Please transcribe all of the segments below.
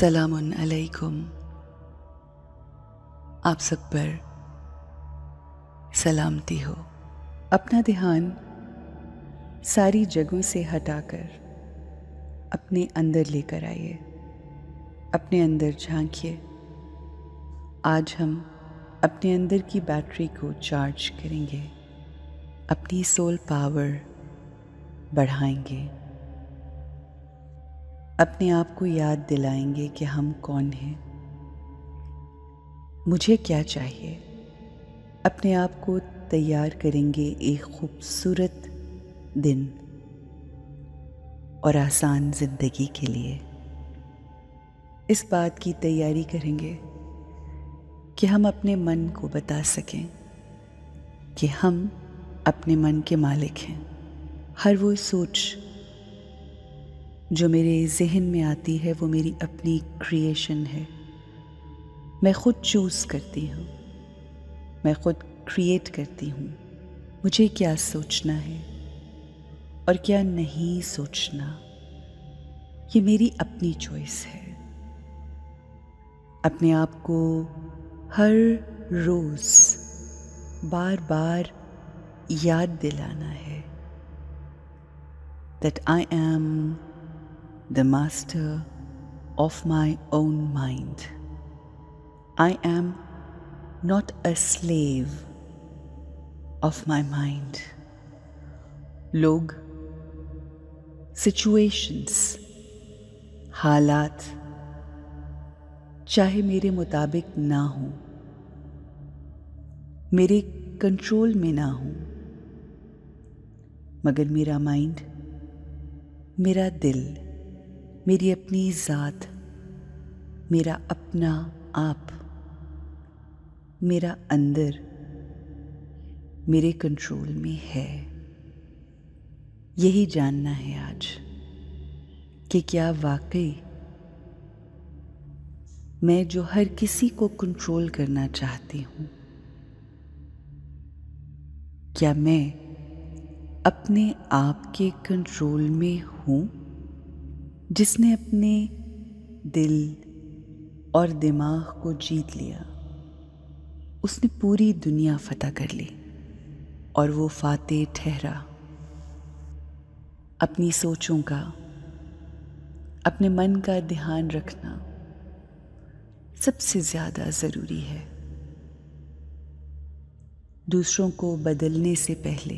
सलामुन अलैकुम। आप सब पर सलामती हो। अपना ध्यान सारी जगहों से हटाकर अपने अंदर लेकर आइए। अपने अंदर झांकिए। आज हम अपने अंदर की बैटरी को चार्ज करेंगे, अपनी सोल पावर बढ़ाएंगे, अपने आप को याद दिलाएंगे कि हम कौन हैं, मुझे क्या चाहिए। अपने आप को तैयार करेंगे एक खूबसूरत दिन और आसान जिंदगी के लिए। इस बात की तैयारी करेंगे कि हम अपने मन को बता सकें कि हम अपने मन के मालिक हैं। हर वो सोच जो मेरे जहन में आती है वो मेरी अपनी क्रिएशन है। मैं खुद चूज़ करती हूँ, मैं खुद क्रिएट करती हूँ मुझे क्या सोचना है और क्या नहीं सोचना। ये मेरी अपनी चॉइस है। अपने आप को हर रोज बार बार याद दिलाना है that I am the master of my own mind. I am not a slave of my mind. लोग, सिचुएशंस, हालात चाहे मेरे मुताबिक ना हो, मेरे कंट्रोल में ना हो, मगर मेरा माइंड, मेरा दिल, मेरी अपनी ज़ात, मेरा अपना आप, मेरा अंदर मेरे कंट्रोल में है। यही जानना है आज कि क्या वाकई मैं जो हर किसी को कंट्रोल करना चाहती हूँ, क्या मैं अपने आप के कंट्रोल में हूँ, जिसने अपने दिल और दिमाग को जीत लिया। उसने पूरी दुनिया फतह कर ली और वो फातेह ठहरा। अपनी सोचों का, अपने मन का ध्यान रखना सबसे ज़्यादा ज़रूरी है। दूसरों को बदलने से पहले,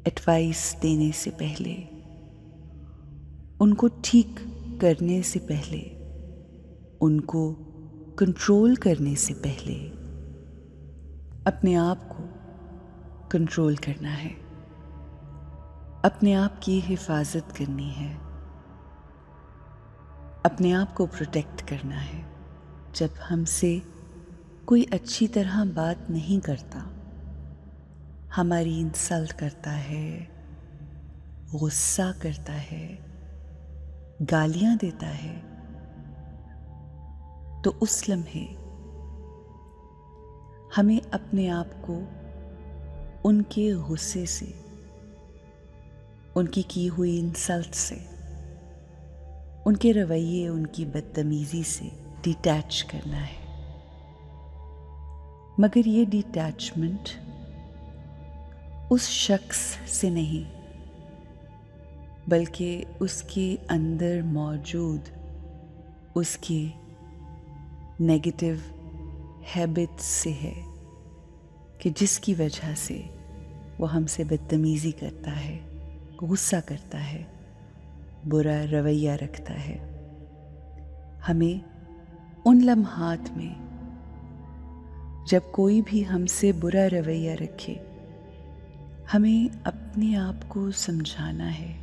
एडवाइस देने से पहले, उनको ठीक करने से पहले, उनको कंट्रोल करने से पहले अपने आप को कंट्रोल करना है, अपने आप की हिफाजत करनी है, अपने आप को प्रोटेक्ट करना है। जब हमसे कोई अच्छी तरह बात नहीं करता, हमारी इंसल्ट करता है, गुस्सा करता है, गालियां देता है, तो उस लम्हे हमें अपने आप को उनके गुस्से से, उनकी की हुई इंसल्ट से, उनके रवैये, उनकी बदतमीजी से डिटैच करना है। मगर ये डिटैचमेंट उस शख्स से नहीं, बल्कि उसके अंदर मौजूद उसके नेगेटिव हैबिट्स से है कि जिसकी वजह से वो हमसे बदतमीजी करता है, गुस्सा करता है, बुरा रवैया रखता है। हमें उन लम्हात में जब कोई भी हमसे बुरा रवैया रखे, हमें अपने आप को समझाना है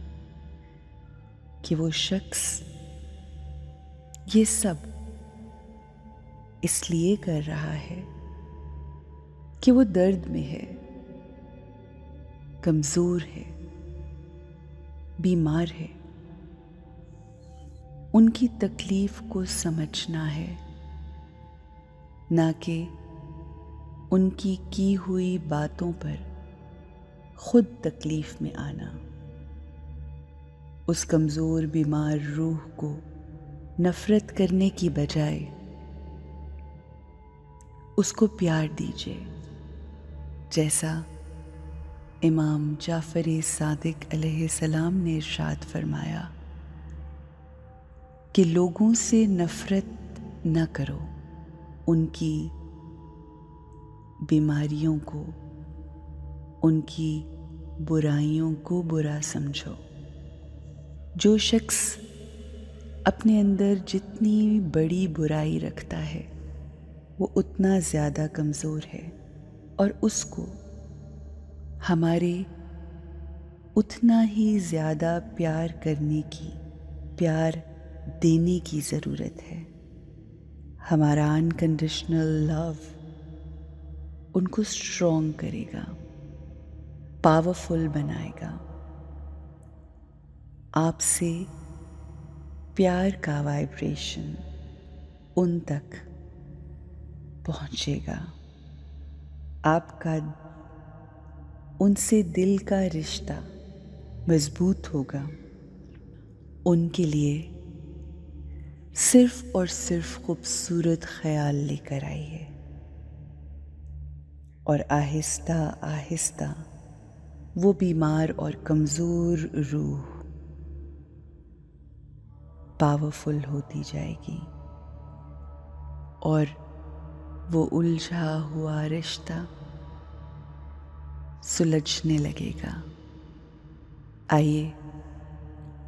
कि वो शख्स ये सब इसलिए कर रहा है कि वो दर्द में है, कमज़ोर है, बीमार है। उनकी तकलीफ को समझना है, ना कि उनकी की हुई बातों पर खुद तकलीफ में आना। उस कमज़ोर बीमार रूह को नफरत करने की बजाय उसको प्यार दीजिए, जैसा इमाम जाफर सादिक अलैहिस्सलाम ने इरशाद फरमाया कि लोगों से नफरत न करो, उनकी बीमारियों को, उनकी बुराइयों को बुरा समझो। जो शख्स अपने अंदर जितनी बड़ी बुराई रखता है वो उतना ज़्यादा कमज़ोर है और उसको हमारे उतना ही ज़्यादा प्यार देने की ज़रूरत है। हमारा अनकंडीशनल लव उनको स्ट्रॉन्ग करेगा, पावरफुल बनाएगा। आपसे प्यार का वाइब्रेशन उन तक पहुंचेगा, आपका उनसे दिल का रिश्ता मजबूत होगा। उनके लिए सिर्फ और सिर्फ खूबसूरत ख्याल लेकर आइए और आहिस्ता आहिस्ता वो बीमार और कमज़ोर रूह पावरफुल होती जाएगी और वो उलझा हुआ रिश्ता सुलझने लगेगा। आइए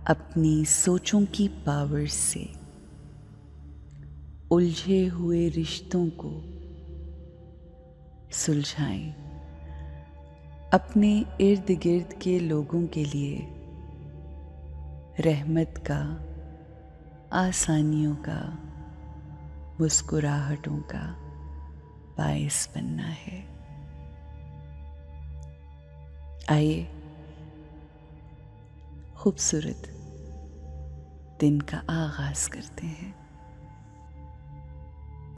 अपनी सोचों की पावर से उलझे हुए रिश्तों को सुलझाएं। अपने इर्द गिर्द के लोगों के लिए रहमत का, आसानियों का, मुस्कुराहटों का बायस बनना है। आइए खूबसूरत दिन का आगाज करते हैं।